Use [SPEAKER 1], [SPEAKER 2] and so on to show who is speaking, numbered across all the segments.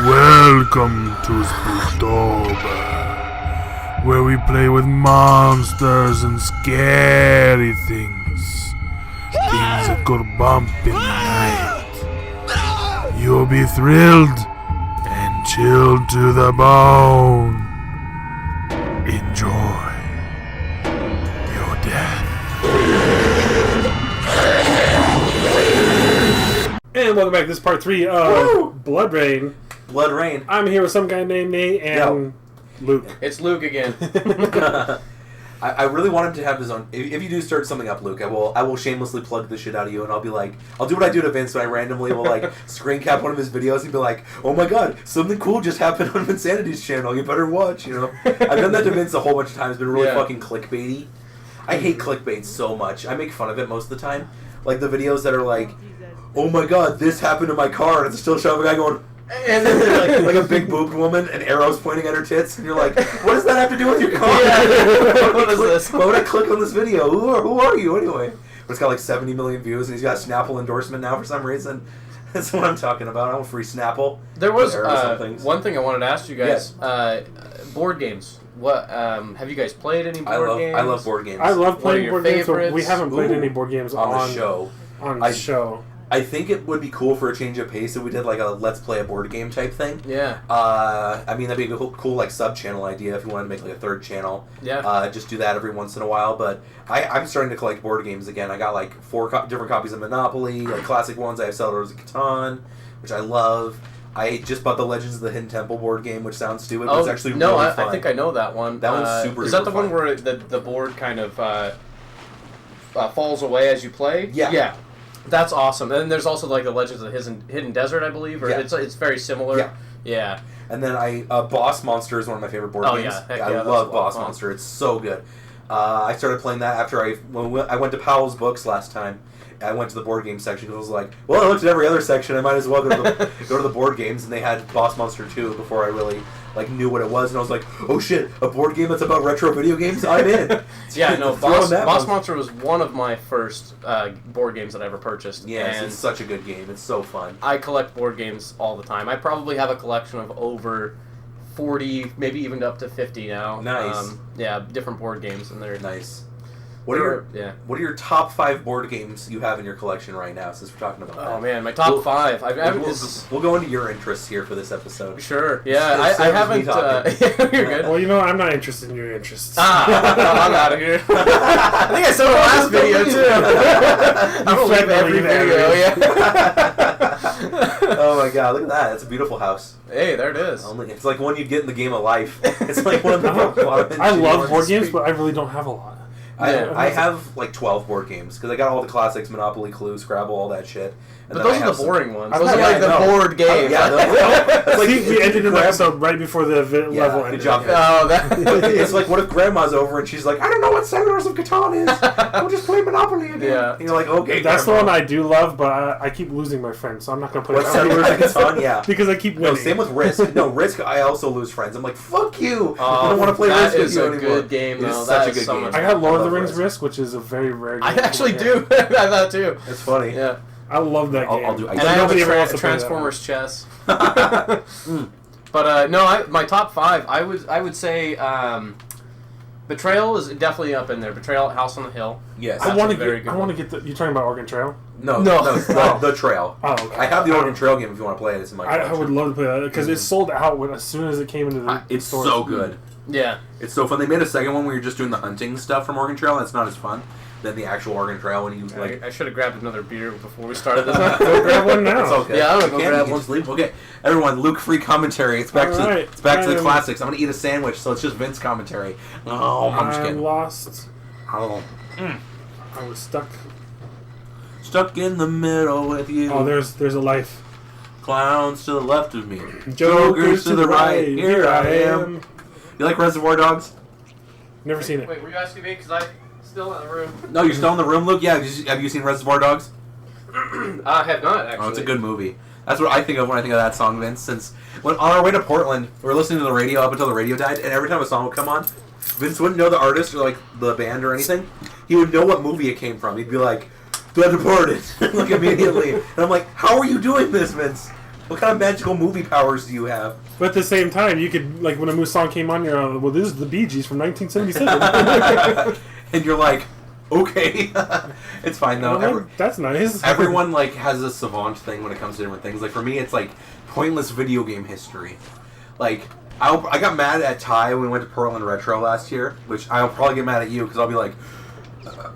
[SPEAKER 1] Welcome to Spooktober, where we play with monsters and scary things. Things that go bump in the night. You'll be thrilled and chilled to the bone. Enjoy your death.
[SPEAKER 2] And welcome back. This is part 3 of Bloodrayne.
[SPEAKER 3] Bloodrayne.
[SPEAKER 2] I'm here with some guy named Nate and Luke.
[SPEAKER 4] It's Luke again.
[SPEAKER 3] I really want him to have his own. If you do start something up, Luke, I will shamelessly plug the shit out of you, and I'll be like, I'll do what I do to Vince when I randomly will like screen cap one of his videos and be like, oh my god, something cool just happened on Vinsanity's channel. You better watch. You know, I've done that to Vince a whole bunch of times. It's been really fucking clickbaity. I hate clickbait so much. I make fun of it most of the time. Like the videos that are like, oh my god, this happened to my car, and it's still showing a guy going. And then like a big boobed woman and arrows pointing at her tits, and you're like, what does that have to do with your car? What is this? Why would I click on this video? Who are you anyway? But it's got like 70 million views, and he's got a Snapple endorsement now for some reason. That's what I'm talking about. I want free Snapple.
[SPEAKER 4] There was one thing I wanted to ask you guys.
[SPEAKER 3] Yes.
[SPEAKER 4] Board games. What have you guys played any board games?
[SPEAKER 3] I love board games.
[SPEAKER 2] I love playing board games, but we haven't played any
[SPEAKER 3] Ooh,
[SPEAKER 2] board games
[SPEAKER 3] on the show.
[SPEAKER 2] On the show.
[SPEAKER 3] I think it would be cool for a change of pace if we did like a let's play a board game type thing.
[SPEAKER 4] Yeah.
[SPEAKER 3] I mean, that'd be a cool like sub-channel idea if you wanted to make like a third channel.
[SPEAKER 4] Yeah.
[SPEAKER 3] Just do that every once in a while. But I'm starting to collect board games again. I got like 4 different copies of Monopoly, like classic ones. I have Settlers of Catan, which I love. I just bought the Legends of the Hidden Temple board game, which sounds stupid, but it's actually really fun.
[SPEAKER 4] I think I know that one.
[SPEAKER 3] That one's super
[SPEAKER 4] Is that the
[SPEAKER 3] fun.
[SPEAKER 4] one where the board kind of falls away as you play?
[SPEAKER 3] Yeah.
[SPEAKER 4] Yeah. That's awesome. And then there's also like the Legends of the Hidden Desert, I believe, or it's very similar.
[SPEAKER 3] Yeah.
[SPEAKER 4] Yeah.
[SPEAKER 3] And then Boss Monster is one of my favorite board games.
[SPEAKER 4] Yeah.
[SPEAKER 3] I love Boss Monster. It's so good. I started playing that after I went to Powell's Books last time. I went to the board game section because I was like, well, I looked at every other section. I might as well go to the board games. And they had Boss Monster 2 before I really like knew what it was. And I was like, oh shit, a board game that's about retro video games? I'm in.
[SPEAKER 4] Yeah, no, Boss Monster was one of my first board games that I ever purchased.
[SPEAKER 3] Yes,
[SPEAKER 4] and
[SPEAKER 3] it's such a good game. It's so fun.
[SPEAKER 4] I collect board games all the time. I probably have a collection of over 40, maybe even up to 50 now.
[SPEAKER 3] Nice.
[SPEAKER 4] Different board games, and they're
[SPEAKER 3] nice. What are your top 5 board games you have in your collection right now? Since we're talking about that.
[SPEAKER 4] Oh man, my top 5.
[SPEAKER 3] We'll go into your interests here for this episode.
[SPEAKER 4] Sure. Yeah, I haven't. You're good.
[SPEAKER 2] Well, you know, I'm not interested in your interests.
[SPEAKER 4] I'm out of here. I think I saw the last video too. I don't leave every video. Yeah.
[SPEAKER 3] Oh my god, look at that! It's a beautiful house.
[SPEAKER 4] Hey, there it is.
[SPEAKER 3] It's like one you'd get in the game of life. It's like one of the bottom.
[SPEAKER 2] I love board games, but I really don't have a lot.
[SPEAKER 3] I have like 12 board games because I got all the classics: Monopoly, Clue, Scrabble, all that shit.
[SPEAKER 4] And but those are the boring ones.
[SPEAKER 2] Those
[SPEAKER 4] are like the board games.
[SPEAKER 3] That's like
[SPEAKER 2] we ended the episode right before the level ended.
[SPEAKER 3] Good job.
[SPEAKER 4] Oh,
[SPEAKER 3] it's like, what if Grandma's over and she's like, I don't know what Settlers of Catan is. We'll just play Monopoly again.
[SPEAKER 4] Yeah.
[SPEAKER 3] And you're like, okay.
[SPEAKER 2] That's
[SPEAKER 3] Grandma.
[SPEAKER 2] the one I do love, but I keep losing my friends, so I'm not gonna play.
[SPEAKER 3] What Settlers of Catan? Yeah.
[SPEAKER 2] Because I keep winning.
[SPEAKER 3] No, same with Risk. No, Risk. I also lose friends. I'm like, fuck you. I don't want to play Risk with you anymore.
[SPEAKER 4] That is a good game, though.
[SPEAKER 3] It's such a good game.
[SPEAKER 2] I got Lord of the Rings Risk, which is a very rare game.
[SPEAKER 4] I actually do. I have that too.
[SPEAKER 3] It's funny.
[SPEAKER 4] Yeah.
[SPEAKER 2] I love that game.
[SPEAKER 3] I'll do.
[SPEAKER 4] And I have a Transformers chess. But my top 5, I would say Betrayal is definitely up in there. Betrayal, House on the Hill.
[SPEAKER 3] Yes.
[SPEAKER 2] I want to get the. You're talking about Oregon Trail?
[SPEAKER 3] No, the Trail.
[SPEAKER 2] Oh, okay.
[SPEAKER 3] I have the Oregon Trail game if you want to play it. It's in my collection.
[SPEAKER 2] I would love to play that because it sold out as soon as it came into the
[SPEAKER 3] It's
[SPEAKER 2] store.
[SPEAKER 3] so good.
[SPEAKER 4] Yeah.
[SPEAKER 3] It's so fun. They made a second one where you're just doing the hunting stuff from Oregon Trail. That's not as fun than the actual Oregon Trail when you like.
[SPEAKER 4] I should have grabbed another beer before we started this.
[SPEAKER 2] Go grab one now.
[SPEAKER 3] It's okay.
[SPEAKER 4] Yeah, I'm gonna go grab one.
[SPEAKER 3] Leave. Okay, everyone, Luke free commentary. It's back to the classics. I'm gonna eat a sandwich, so it's just Vince commentary. Oh, I'm just kidding.
[SPEAKER 2] Lost.
[SPEAKER 3] Oh.
[SPEAKER 2] I was stuck
[SPEAKER 3] in the middle with you.
[SPEAKER 2] Oh, there's a life.
[SPEAKER 3] Clowns to the left of me.
[SPEAKER 2] Jokers to the right. Here I am.
[SPEAKER 3] You like Reservoir Dogs?
[SPEAKER 2] Never seen it.
[SPEAKER 4] Wait, were you asking me? Because I'm still in the room.
[SPEAKER 3] No, you're still in the room, Luke? Yeah, have you seen Reservoir Dogs?
[SPEAKER 4] I have not, actually.
[SPEAKER 3] Oh, it's a good movie. That's what I think of when I think of that song, Vince. Since when on our way to Portland, we were listening to the radio up until the radio died, and every time a song would come on, Vince wouldn't know the artist or like the band or anything. He would know what movie it came from. He'd be like, The Departed, like immediately. And I'm like, how are you doing this, Vince? What kind of magical movie powers do you have?
[SPEAKER 2] But at the same time, you could, like, when a Moose song came on, you're like, well, this is the Bee Gees from 1977.
[SPEAKER 3] And you're like, okay. It's fine, though.
[SPEAKER 2] That's nice.
[SPEAKER 3] Everyone, like, has a savant thing when it comes to different things. Like, for me, it's, like, pointless video game history. Like, I got mad at Ty when we went to Portland Retro last year, which I'll probably get mad at you, because I'll be like,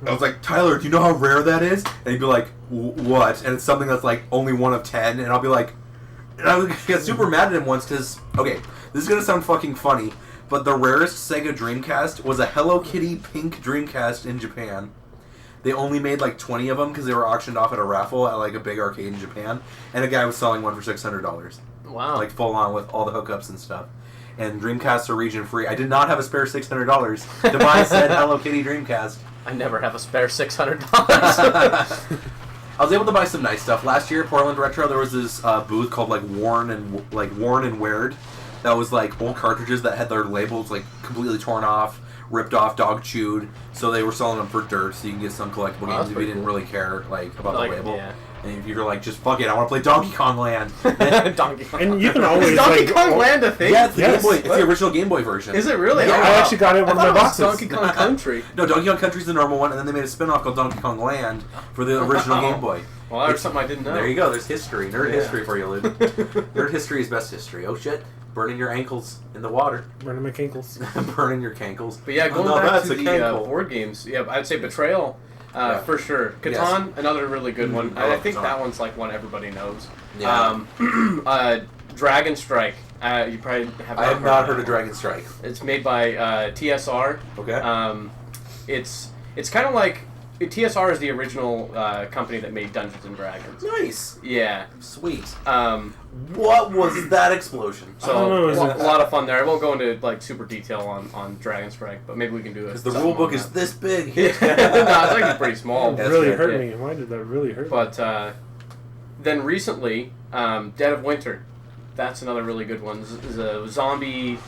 [SPEAKER 3] I was like, Tyler, do you know how rare that is? And he'd be like, what? And it's something that's, like, only 1 of 10, and I'll be like, and I got super mad at him once because, okay, this is going to sound fucking funny, but the rarest Sega Dreamcast was a Hello Kitty pink Dreamcast in Japan. They only made like 20 of them because they were auctioned off at a raffle at like a big arcade in Japan, and a guy was selling one for $600.
[SPEAKER 4] Wow.
[SPEAKER 3] Like full on with all the hookups and stuff. And Dreamcasts are region free. I did not have a spare $600 to buy said Hello Kitty Dreamcast.
[SPEAKER 4] I never have a spare $600.
[SPEAKER 3] I was able to buy some nice stuff. Last year at Portland Retro, there was this booth called like Worn and Weird. That was like old cartridges that had their labels like completely torn off, ripped off, dog chewed. So they were selling them for dirt, so you can get some collectible games if you didn't really care like about the label. Yeah. And if you're like, just fuck it, I want to play Donkey Kong Land.
[SPEAKER 4] Donkey Kong.
[SPEAKER 2] And you can always
[SPEAKER 4] Donkey
[SPEAKER 2] like,
[SPEAKER 4] Kong Land a thing?
[SPEAKER 3] Yeah, it's the Game Boy. It's the original Game Boy version.
[SPEAKER 4] Is it really?
[SPEAKER 3] Yeah,
[SPEAKER 4] Oh,
[SPEAKER 2] I actually got it in one of my boxes.
[SPEAKER 4] Donkey Kong Country.
[SPEAKER 3] No, Donkey Kong Country's the normal one, and then they made a spin-off called Donkey Kong Land for the original Game Boy.
[SPEAKER 4] Well, that's something I didn't know.
[SPEAKER 3] There you go. There's history. Nerd history for you, Luke. Nerd history is best history. Oh, shit. Burning your ankles in the water.
[SPEAKER 2] Burning my cankles.
[SPEAKER 3] Burning your cankles.
[SPEAKER 4] But yeah, going back to the board games, yeah, I'd say Betrayal, for sure. Catan, another really good one. I think that one's like one everybody knows.
[SPEAKER 3] Yeah.
[SPEAKER 4] Dragon Strike. You probably have.
[SPEAKER 3] I have not heard of Dragon Strike.
[SPEAKER 4] It's made by TSR.
[SPEAKER 3] Okay.
[SPEAKER 4] It's kind of like TSR is the original company that made Dungeons and Dragons.
[SPEAKER 3] Nice.
[SPEAKER 4] Yeah.
[SPEAKER 3] Sweet. What was that explosion?
[SPEAKER 4] So a lot of fun there. I won't go into like super detail on Dragon Strike, but maybe we can do it.
[SPEAKER 3] Because the rule book is this big.
[SPEAKER 4] No, it's actually pretty small.
[SPEAKER 2] It really hurt me. Why did that really hurt me?
[SPEAKER 4] But then recently, Dead of Winter. That's another really good one. It's a zombie,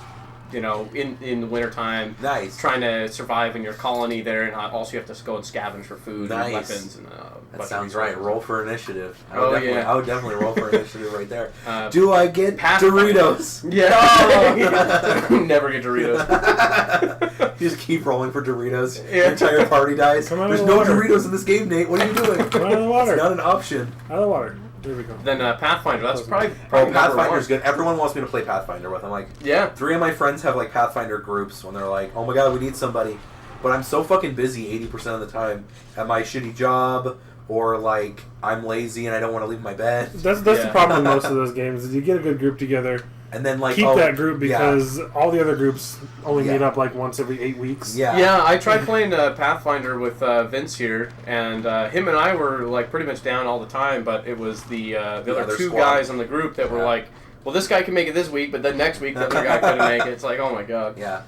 [SPEAKER 4] in the wintertime.
[SPEAKER 3] Nice.
[SPEAKER 4] Trying to survive in your colony there, and also you have to go and scavenge for food and weapons. And
[SPEAKER 3] that sounds right. Roll for initiative. I would definitely roll for initiative right there. Do I get Doritos?
[SPEAKER 4] Yeah. Never get Doritos.
[SPEAKER 3] You just keep rolling for Doritos. Yeah. Your entire party dies. There's no Doritos in this game, Nate. What are you doing?
[SPEAKER 2] Come out of the water.
[SPEAKER 3] It's not an option.
[SPEAKER 2] Out of the water. There we go.
[SPEAKER 4] Then Pathfinder. That's probably
[SPEAKER 3] Pathfinder's good. Everyone wants me to play Pathfinder with. I'm like, 3 of my friends have like Pathfinder groups when they're like, oh my god, we need somebody. But I'm so fucking busy 80% of the time at my shitty job, or like I'm lazy and I don't want to leave my bed.
[SPEAKER 2] That's the problem with most of those games is you get a good group together.
[SPEAKER 3] And then like
[SPEAKER 2] keep that group because all the other groups only meet up like once every 8 weeks.
[SPEAKER 4] Yeah, I tried playing Pathfinder with Vince here, and him and I were like pretty much down all the time. But it was the other two guys in the group that were like, "Well, this guy can make it this week, but then next week the other guy couldn't make it." It's like, oh my god.
[SPEAKER 3] Yeah.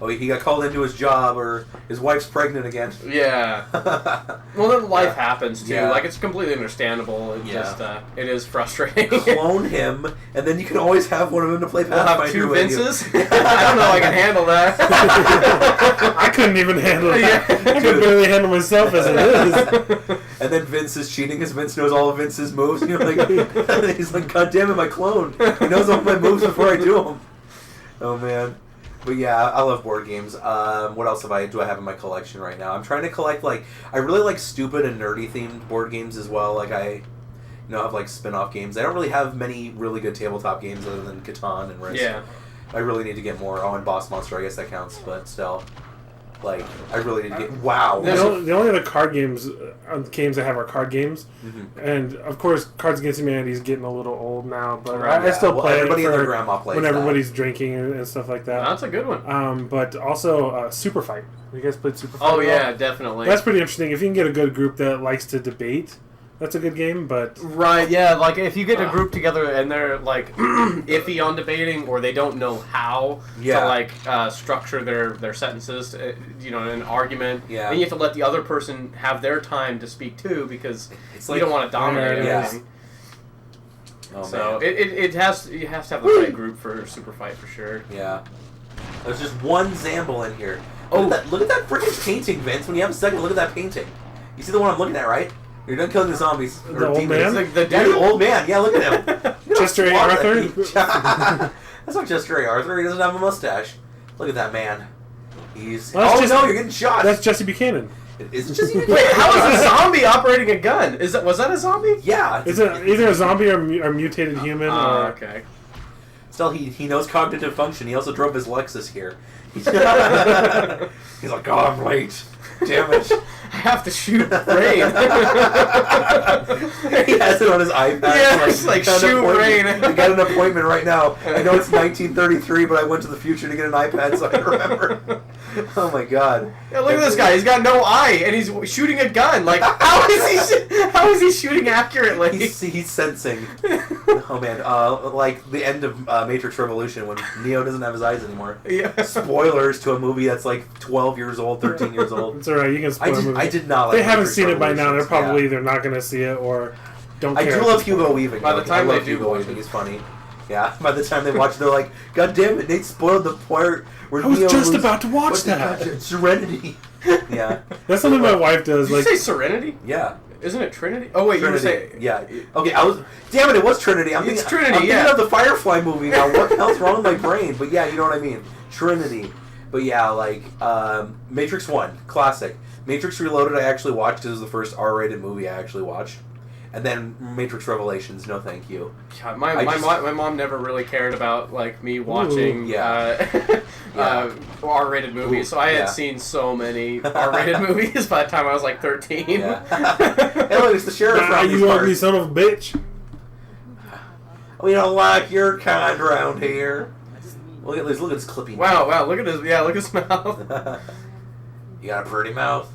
[SPEAKER 3] Oh, he got called into his job, or his wife's pregnant again.
[SPEAKER 4] Yeah. Well, then life happens too. Like, it's completely understandable. It just it is frustrating.
[SPEAKER 3] Clone him, and then you can always have one of them to play Pathfinder
[SPEAKER 4] with. Have 2 Vinces? I don't know if I can handle that.
[SPEAKER 2] I couldn't even handle it. I could barely handle myself as it is.
[SPEAKER 3] And then Vince is cheating because Vince knows all of Vince's moves. You're like, he's like, God damn it, my clone. He knows all my moves before I do them. Oh man. But yeah, I love board games. What else do I have in my collection right now? I'm trying to collect, like, I really like stupid and nerdy themed board games as well. Like, I have like spin-off games. I don't really have many really good tabletop games other than Catan and Risk.
[SPEAKER 4] Yeah.
[SPEAKER 3] I really need to get more. Oh, and Boss Monster, I guess that counts, but still. Like, I really need to get... Wow.
[SPEAKER 2] The only other card games I have are card games. Mm-hmm. And, of course, Cards Against Humanity is getting a little old now, but I still play
[SPEAKER 3] everybody
[SPEAKER 2] it
[SPEAKER 3] and their grandma plays
[SPEAKER 2] when everybody's drinking and stuff like that.
[SPEAKER 4] That's a good one.
[SPEAKER 2] But also, Super Fight. You guys played Super Fight?
[SPEAKER 4] Oh, yeah, definitely.
[SPEAKER 2] That's pretty interesting. If you can get a good group that likes to debate... That's a good game, but...
[SPEAKER 4] Right, yeah, like, if you get a group together and they're, like, iffy on debating, or they don't know how to, like, structure their sentences, in an argument, then you have to let the other person have their time to speak, too, because you don't want to dominate anything. Oh, so, it has to have the right group for Super Fight, for sure.
[SPEAKER 3] Yeah. There's just one Zamble in here. Look at that freaking painting, Vince. When you have a second, look at that painting. You see the one I'm looking at, right? You're done killing the zombies.
[SPEAKER 2] The old man?
[SPEAKER 4] Like the
[SPEAKER 3] Yeah,
[SPEAKER 4] dude.
[SPEAKER 3] the old man. Yeah, look at him.
[SPEAKER 2] Chester A. Arthur?
[SPEAKER 3] That's not Chester A. Arthur. He doesn't have a mustache. Look at that man. He's...
[SPEAKER 2] Well,
[SPEAKER 3] oh, no, you're getting shot.
[SPEAKER 2] That's Jesse Buchanan.
[SPEAKER 3] It's just...
[SPEAKER 4] Wait, how is a zombie operating a gun? Was that a zombie?
[SPEAKER 3] Yeah.
[SPEAKER 2] It's either a zombie or a mutated human. Or...
[SPEAKER 4] Okay.
[SPEAKER 3] Still, he knows cognitive function. He also drove his Lexus here. He's like, oh, I'm late. Damn it.
[SPEAKER 4] I have to shoot Rain.
[SPEAKER 3] He has it on his iPad.
[SPEAKER 4] Yeah, it's like
[SPEAKER 3] got an
[SPEAKER 4] shoot
[SPEAKER 3] appointment.
[SPEAKER 4] Rain.
[SPEAKER 3] I got an appointment right now. I know it's 1933, but I went to the future to get an iPad so I can remember. Oh my god.
[SPEAKER 4] Yeah, look at this guy. He's got no eye, and he's shooting a gun. Like, how is he shooting accurately?
[SPEAKER 3] He's sensing. Oh man, like the end of Matrix Revolution when Neo doesn't have his eyes anymore.
[SPEAKER 4] Yeah.
[SPEAKER 3] Spoilers to a movie that's like 12 years old, 13 years old.
[SPEAKER 2] It's alright, you can spoil a movie.
[SPEAKER 3] I did not like
[SPEAKER 2] They haven't
[SPEAKER 3] Matrix
[SPEAKER 2] seen it by now. They're
[SPEAKER 3] Revolutions.
[SPEAKER 2] probably either not going to see it or don't
[SPEAKER 3] I
[SPEAKER 2] care.
[SPEAKER 3] do love Hugo Weaving.
[SPEAKER 4] By the time
[SPEAKER 3] I love
[SPEAKER 4] they do
[SPEAKER 3] Hugo
[SPEAKER 4] watch
[SPEAKER 3] Weaving,
[SPEAKER 4] it.
[SPEAKER 3] he's funny. Yeah, by the time they watch it, they're like, God damn it, Nate spoiled the part where
[SPEAKER 2] I was
[SPEAKER 3] Neo
[SPEAKER 2] just
[SPEAKER 3] loses-
[SPEAKER 2] about to watch
[SPEAKER 3] what's
[SPEAKER 2] that.
[SPEAKER 3] Serenity. Yeah.
[SPEAKER 2] That's something my wife does.
[SPEAKER 4] Did
[SPEAKER 2] Like,
[SPEAKER 4] you say Serenity?
[SPEAKER 3] Yeah.
[SPEAKER 4] Isn't it Trinity? Oh wait,
[SPEAKER 3] Trinity.
[SPEAKER 4] you were saying
[SPEAKER 3] Yeah. Okay, I was... Damn it, it was Trinity. I'm
[SPEAKER 4] It's
[SPEAKER 3] thinking,
[SPEAKER 4] Trinity,
[SPEAKER 3] I'm thinking
[SPEAKER 4] yeah.
[SPEAKER 3] of the Firefly movie now. What the hell's wrong with my brain? But yeah, you know what I mean. Trinity. But yeah, like, Matrix 1, classic. Matrix Reloaded I actually watched because it was the first R-rated movie I actually watched. And then Matrix Revelations, no thank you.
[SPEAKER 4] God, my mom never really cared about like me watching R-rated movies, so I had seen so many R-rated movies by the time I was like 13.
[SPEAKER 3] Yeah. Hey look, it's the sheriff around these
[SPEAKER 2] you ugly
[SPEAKER 3] parts.
[SPEAKER 2] son of a bitch.
[SPEAKER 3] We don't like your kind around here. Look at this clipping.
[SPEAKER 4] Wow, look at his look at his mouth.
[SPEAKER 3] You got a pretty mouth.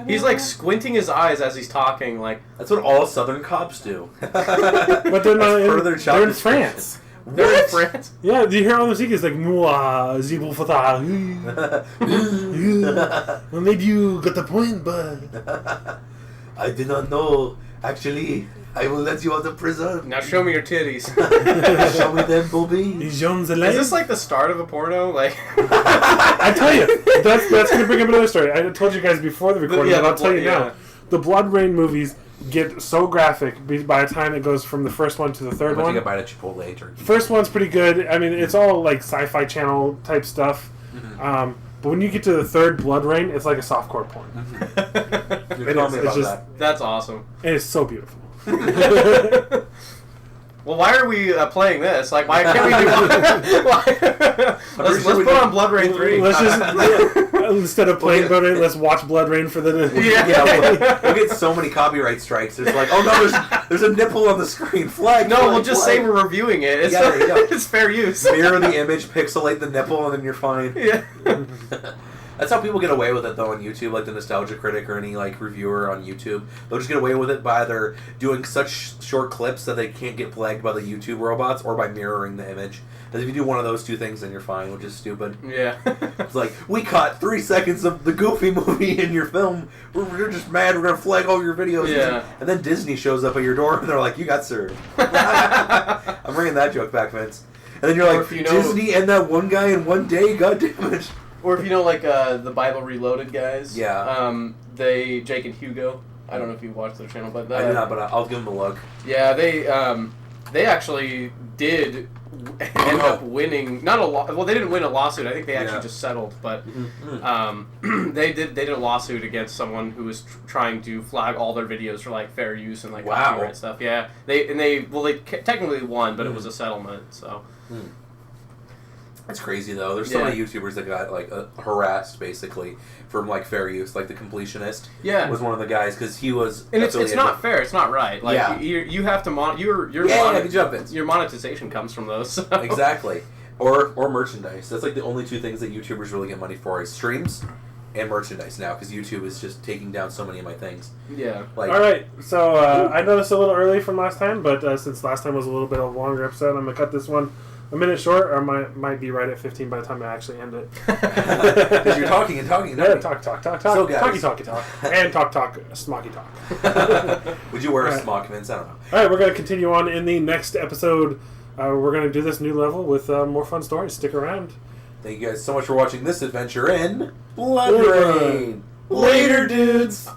[SPEAKER 4] He's like squinting his eyes as he's talking, like
[SPEAKER 3] That's what all Southern cops do.
[SPEAKER 2] But they're not
[SPEAKER 3] part of their job
[SPEAKER 2] they're in
[SPEAKER 3] description.
[SPEAKER 2] France.
[SPEAKER 4] they're in France.
[SPEAKER 2] Yeah, do you hear all the music? It's like, Moi, zibul fatah. Well, maybe you got the point, but...
[SPEAKER 3] I did not know. Actually, I will let you out of prison.
[SPEAKER 4] Now show me your titties.
[SPEAKER 3] Show me them, booby.
[SPEAKER 2] Is
[SPEAKER 4] Is this like the start of a porno? Like,
[SPEAKER 2] I tell you, that's going to bring up another story. I told you guys before the recording, but I'll tell you now. The Bloodrayne movies get so graphic by the time it goes from the first one to the third one.
[SPEAKER 3] I'm going to take a bite of Chipotle turkey.
[SPEAKER 2] First one's pretty good. I mean, it's all like Sci-Fi Channel type stuff.
[SPEAKER 3] Mm-hmm.
[SPEAKER 2] But when you get to the third Bloodrayne, it's like a softcore porn.
[SPEAKER 3] You're telling me
[SPEAKER 2] It's
[SPEAKER 3] about
[SPEAKER 2] just-
[SPEAKER 3] that.
[SPEAKER 4] that's awesome.
[SPEAKER 2] And it's so beautiful.
[SPEAKER 4] Well, why are we playing this? Like, why can't we do? Let's put on Bloodrayne 3.
[SPEAKER 2] Let's just instead of playing Bloodrayne, let's watch Bloodrayne for the.
[SPEAKER 3] Yeah, we'll get so many copyright strikes. There's like, oh no, there's a nipple on the screen. Flag.
[SPEAKER 4] No,
[SPEAKER 3] flag,
[SPEAKER 4] we'll just
[SPEAKER 3] flag.
[SPEAKER 4] say we're reviewing it. It's,
[SPEAKER 3] Yeah, there you go.
[SPEAKER 4] it's fair use.
[SPEAKER 3] Mirror the image, pixelate the nipple, and then you're fine.
[SPEAKER 4] Yeah.
[SPEAKER 3] That's how people get away with it, though, on YouTube, like the Nostalgia Critic or any like reviewer on YouTube. They'll just get away with it by either doing such short clips that they can't get flagged by the YouTube robots, or by mirroring the image. Because if you do one of those two things, then you're fine, which is stupid.
[SPEAKER 4] Yeah.
[SPEAKER 3] It's like, we caught 3 seconds of the Goofy movie in your film. We're just mad. We're gonna flag all your videos.
[SPEAKER 4] Yeah.
[SPEAKER 3] And then Disney shows up at your door, and they're like, you got served. I'm bringing that joke back, Vince. And then you're
[SPEAKER 4] Or
[SPEAKER 3] like,
[SPEAKER 4] if you know-
[SPEAKER 3] Disney and that one guy in one day. God damn it.
[SPEAKER 4] Or if you know, like the Bible Reloaded guys.
[SPEAKER 3] Yeah.
[SPEAKER 4] Jake and Hugo. I don't know if you watched their channel, but
[SPEAKER 3] I do not, but I'll give them a look.
[SPEAKER 4] yeah, they actually did end up winning. Not a well, they didn't win a lawsuit. I think they actually just settled, but they did a lawsuit against someone who was trying to flag all their videos for like fair use and like copyright stuff. Yeah, they technically won, but it was a settlement. So.
[SPEAKER 3] That's crazy though. There's so many YouTubers that got like harassed basically from like fair use. Like the Completionist
[SPEAKER 4] Yeah.
[SPEAKER 3] was one of the guys because he was.
[SPEAKER 4] And it's
[SPEAKER 3] affiliated
[SPEAKER 4] not
[SPEAKER 3] with-
[SPEAKER 4] fair. It's not right. Like
[SPEAKER 3] Yeah.
[SPEAKER 4] you have to
[SPEAKER 3] good job, Vince.
[SPEAKER 4] your monetization comes from those. So.
[SPEAKER 3] Exactly. Or merchandise. That's like the only two things that YouTubers really get money for is streams and merchandise now because YouTube is just taking down so many of my things.
[SPEAKER 4] Yeah.
[SPEAKER 3] Like,
[SPEAKER 2] All right, so I noticed a little early from last time, but since last time was a little bit of a longer episode, I'm gonna cut this one a minute short, or might be right at 15 by the time I actually end it.
[SPEAKER 3] Because you're talking and talking.
[SPEAKER 2] Yeah, talk.
[SPEAKER 3] So, guys.
[SPEAKER 2] Talky, and talk, smocky talk.
[SPEAKER 3] Would you wear a
[SPEAKER 2] Alright.
[SPEAKER 3] smock, Vince? I don't know.
[SPEAKER 2] All right, we're gonna continue on in the next episode. We're gonna do this new level with more fun stories. Stick around.
[SPEAKER 3] Thank you guys so much for watching this adventure in Bloodrayne. Later, dudes.